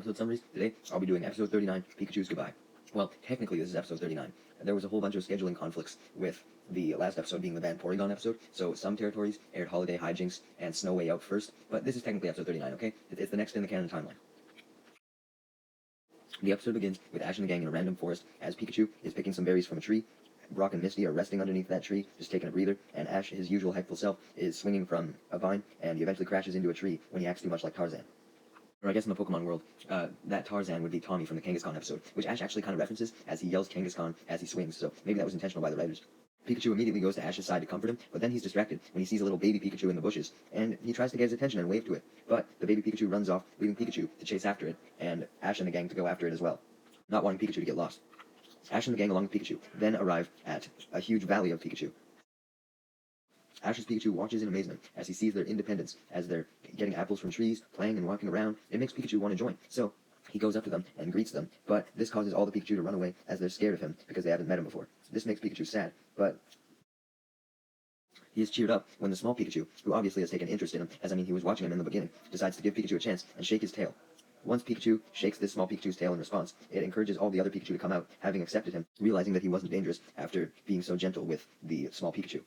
episode summaries. Today, I'll be doing episode 39, Pikachu's Goodbye. Well, technically this is episode 39. There was a whole bunch of scheduling conflicts with the last episode being the banned Porygon episode, so some territories aired Holiday Hijinks and Snow Way Out first, but this is technically episode 39, okay? It's the next in the canon timeline. The episode begins with Ash and the gang in a random forest as Pikachu is picking some berries from a tree. Brock and Misty are resting underneath that tree, just taking a breather, and Ash, his usual hypeful self, is swinging from a vine, and he eventually crashes into a tree when he acts too much like Tarzan. Or I guess in the Pokemon world, that Tarzan would be Tommy from the Kangaskhan episode, which Ash actually kind of references as he yells Kangaskhan as he swings, so maybe that was intentional by the writers. Pikachu immediately goes to Ash's side to comfort him, but then he's distracted when he sees a little baby Pikachu in the bushes, and he tries to get his attention and wave to it, but the baby Pikachu runs off, leaving Pikachu to chase after it, and Ash and the gang to go after it as well, not wanting Pikachu to get lost. Ash and the gang along with Pikachu then arrive at a huge valley of Pikachu. Ash's Pikachu watches in amazement as he sees their independence, as they're getting apples from trees, playing and walking around. It makes Pikachu want to join, so he goes up to them and greets them, but this causes all the Pikachu to run away as they're scared of him because they haven't met him before. This makes Pikachu sad, but he is cheered up when the small Pikachu, who obviously has taken interest in him, as he was watching him in the beginning, decides to give Pikachu a chance and shake his tail. Once Pikachu shakes this small Pikachu's tail in response, it encourages all the other Pikachu to come out, having accepted him, realizing that he wasn't dangerous after being so gentle with the small Pikachu.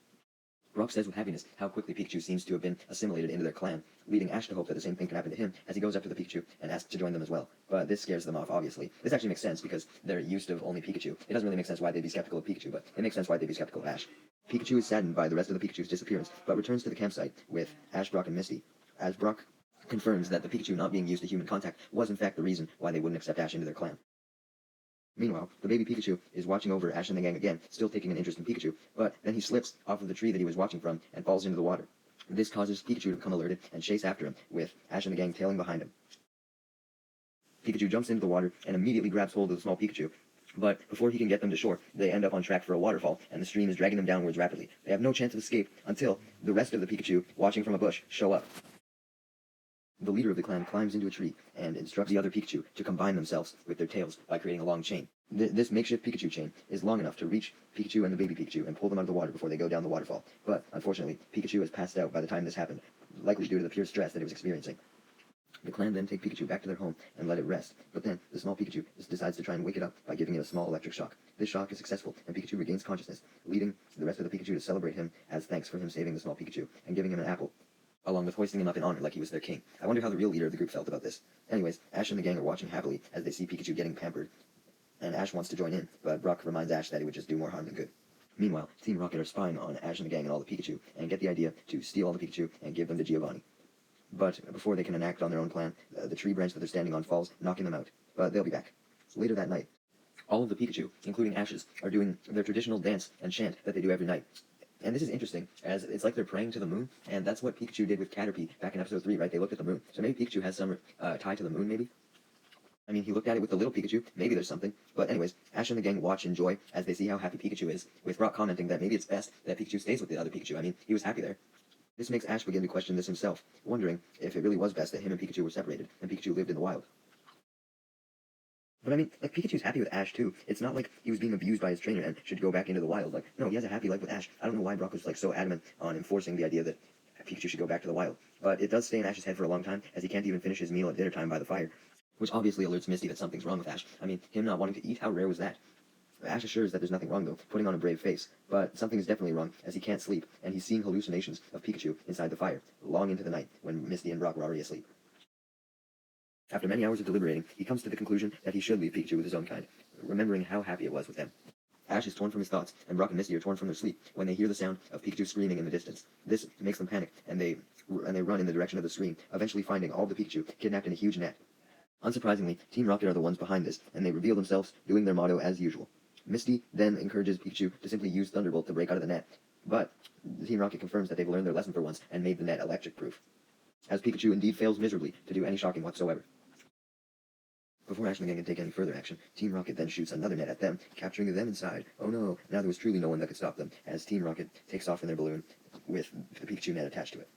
Brock says with happiness how quickly Pikachu seems to have been assimilated into their clan, leading Ash to hope that the same thing can happen to him as he goes up to the Pikachu and asks to join them as well. But this scares them off, obviously. This actually makes sense because they're used to only Pikachu. It doesn't really make sense why they'd be skeptical of Pikachu, but it makes sense why they'd be skeptical of Ash. Pikachu is saddened by the rest of the Pikachu's disappearance, but returns to the campsite with Ash, Brock, and Misty, as Brock confirms that the Pikachu not being used to human contact was in fact the reason why they wouldn't accept Ash into their clan. Meanwhile, the baby Pikachu is watching over Ash and the gang again, still taking an interest in Pikachu, but then he slips off of the tree that he was watching from and falls into the water. This causes Pikachu to become alerted and chase after him, with Ash and the gang tailing behind him. Pikachu jumps into the water and immediately grabs hold of the small Pikachu, but before he can get them to shore, they end up on track for a waterfall, and the stream is dragging them downwards rapidly. They have no chance of escape until the rest of the Pikachu, watching from a bush, show up. The leader of the clan climbs into a tree and instructs the other Pikachu to combine themselves with their tails by creating a long chain. This makeshift Pikachu chain is long enough to reach Pikachu and the baby Pikachu and pull them out of the water before they go down the waterfall. But, unfortunately, Pikachu has passed out by the time this happened, likely due to the pure stress that it was experiencing. The clan then take Pikachu back to their home and let it rest, but then the small Pikachu decides to try and wake it up by giving it a small electric shock. This shock is successful, and Pikachu regains consciousness, leading the rest of the Pikachu to celebrate him as thanks for him saving the small Pikachu and giving him an apple, along with hoisting him up in honor like he was their king. I wonder how the real leader of the group felt about this. Anyways, Ash and the gang are watching happily as they see Pikachu getting pampered, and Ash wants to join in, but Brock reminds Ash that it would just do more harm than good. Meanwhile, Team Rocket are spying on Ash and the gang and all the Pikachu, and get the idea to steal all the Pikachu and give them to Giovanni. But before they can enact on their own plan, the tree branch that they're standing on falls, knocking them out. But they'll be back. Later that night, all of the Pikachu, including Ash's, are doing their traditional dance and chant that they do every night. And this is interesting, as it's like they're praying to the moon, and that's what Pikachu did with Caterpie back in episode 3, right? They looked at the moon. So maybe Pikachu has some tie to the moon, maybe? He looked at it with the little Pikachu. Maybe there's something. But anyways, Ash and the gang watch and enjoy as they see how happy Pikachu is, with Brock commenting that maybe it's best that Pikachu stays with the other Pikachu. He was happy there. This makes Ash begin to question this himself, wondering if it really was best that him and Pikachu were separated, and Pikachu lived in the wild. But Pikachu's happy with Ash too. It's not like he was being abused by his trainer and should go back into the wild. No, he has a happy life with Ash. I don't know why Brock was so adamant on enforcing the idea that Pikachu should go back to the wild. But it does stay in Ash's head for a long time, as he can't even finish his meal at dinner time by the fire, which obviously alerts Misty that something's wrong with Ash. Him not wanting to eat, how rare was that? Ash assures that there's nothing wrong though, putting on a brave face, but something is definitely wrong, as he can't sleep, and he's seeing hallucinations of Pikachu inside the fire, long into the night, when Misty and Brock were already asleep. After many hours of deliberating, he comes to the conclusion that he should leave Pikachu with his own kind, remembering how happy it was with them. Ash is torn from his thoughts, and Brock and Misty are torn from their sleep when they hear the sound of Pikachu screaming in the distance. This makes them panic, and they run in the direction of the scream, eventually finding all the Pikachu kidnapped in a huge net. Unsurprisingly, Team Rocket are the ones behind this, and they reveal themselves, doing their motto as usual. Misty then encourages Pikachu to simply use Thunderbolt to break out of the net, but Team Rocket confirms that they've learned their lesson for once and made the net electric-proof, as Pikachu indeed fails miserably to do any shocking whatsoever. Before Ash and the gang can take any further action, Team Rocket then shoots another net at them, capturing them inside. Oh no, now there was truly no one that could stop them, as Team Rocket takes off in their balloon with the Pikachu net attached to it.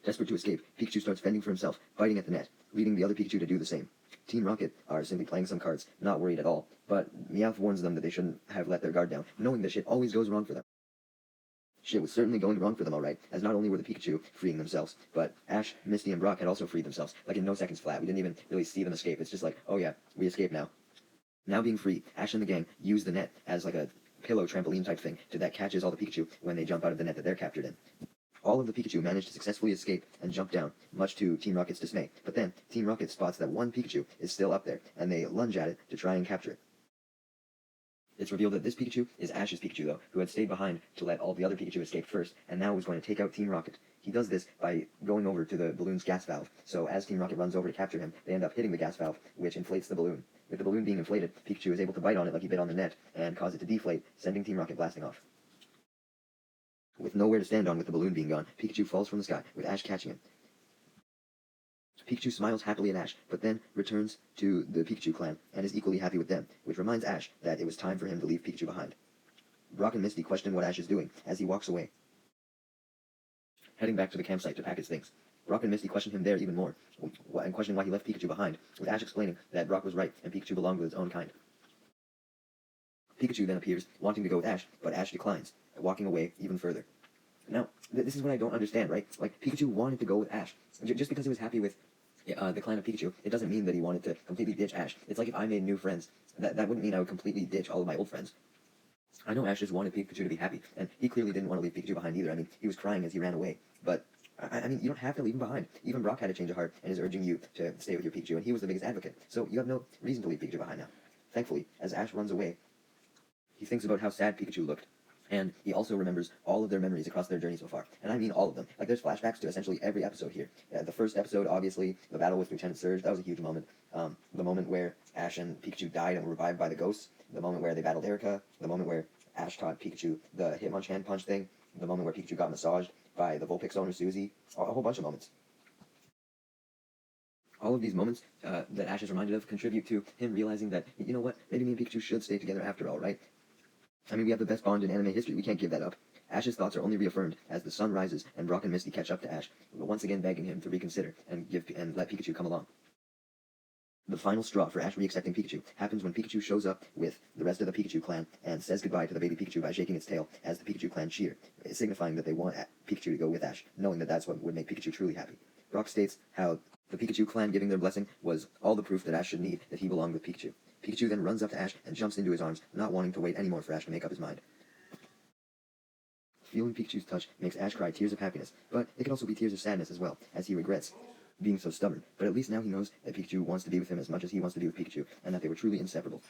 Desperate to escape, Pikachu starts fending for himself, biting at the net, leading the other Pikachu to do the same. Team Rocket are simply playing some cards, not worried at all, but Meowth warns them that they shouldn't have let their guard down, knowing that shit always goes wrong for them. Shit was certainly going wrong for them alright, as not only were the Pikachu freeing themselves, but Ash, Misty, and Brock had also freed themselves, like in no seconds flat. We didn't even really see them escape. It's just like, oh yeah, we escaped now. Now being free, Ash and the gang use the net as like a pillow trampoline type thing that catches all the Pikachu when they jump out of the net that they're captured in. All of the Pikachu manage to successfully escape and jump down, much to Team Rocket's dismay. But then, Team Rocket spots that one Pikachu is still up there, and they lunge at it to try and capture it. It's revealed that this Pikachu is Ash's Pikachu, though, who had stayed behind to let all the other Pikachu escape first, and now was going to take out Team Rocket. He does this by going over to the balloon's gas valve, so as Team Rocket runs over to capture him, they end up hitting the gas valve, which inflates the balloon. With the balloon being inflated, Pikachu is able to bite on it like he bit on the net, and cause it to deflate, sending Team Rocket blasting off. With nowhere to stand on with the balloon being gone, Pikachu falls from the sky, with Ash catching him. Pikachu smiles happily at Ash, but then returns to the Pikachu clan, and is equally happy with them, which reminds Ash that it was time for him to leave Pikachu behind. Brock and Misty question what Ash is doing, as he walks away, heading back to the campsite to pack his things. Brock and Misty question him there even more, and question why he left Pikachu behind, with Ash explaining that Brock was right, and Pikachu belonged with its own kind. Pikachu then appears, wanting to go with Ash, but Ash declines, walking away even further. Now, this is what I don't understand, right? Like, Pikachu wanted to go with Ash. Just because he was happy with the clan of Pikachu, it doesn't mean that he wanted to completely ditch Ash. It's like if I made new friends, that wouldn't mean I would completely ditch all of my old friends. I know Ash just wanted Pikachu to be happy, and he clearly didn't want to leave Pikachu behind either. I mean, he was crying as he ran away, but I mean, you don't have to leave him behind. Even Brock had a change of heart and is urging you to stay with your Pikachu, and he was the biggest advocate, so you have no reason to leave Pikachu behind now. Thankfully, as Ash runs away, he thinks about how sad Pikachu looked, and he also remembers all of their memories across their journey so far. And I mean all of them. Like, there's flashbacks to essentially every episode here. The first episode, obviously, the battle with Lieutenant Surge, that was a huge moment. The moment where Ash and Pikachu died and were revived by the ghosts. The moment where they battled Erica. The moment where Ash taught Pikachu the Hitmonch hand punch thing. The moment where Pikachu got massaged by the Vulpix owner, Susie. A whole bunch of moments. All of these moments that Ash is reminded of contribute to him realizing that, you know what, maybe me and Pikachu should stay together after all, right? I mean, we have the best bond in anime history. We can't give that up. Ash's thoughts are only reaffirmed as the sun rises and Brock and Misty catch up to Ash, once again begging him to reconsider and let Pikachu come along. The final straw for Ash re-accepting Pikachu happens when Pikachu shows up with the rest of the Pikachu clan and says goodbye to the baby Pikachu by shaking its tail as the Pikachu clan cheer, signifying that they want Pikachu to go with Ash, knowing that that's what would make Pikachu truly happy. Brock states how the Pikachu clan giving their blessing was all the proof that Ash should need that he belonged with Pikachu. Pikachu then runs up to Ash and jumps into his arms, not wanting to wait anymore for Ash to make up his mind. Feeling Pikachu's touch makes Ash cry tears of happiness, but it can also be tears of sadness as well, as he regrets being so stubborn. But at least now he knows that Pikachu wants to be with him as much as he wants to be with Pikachu, and that they were truly inseparable.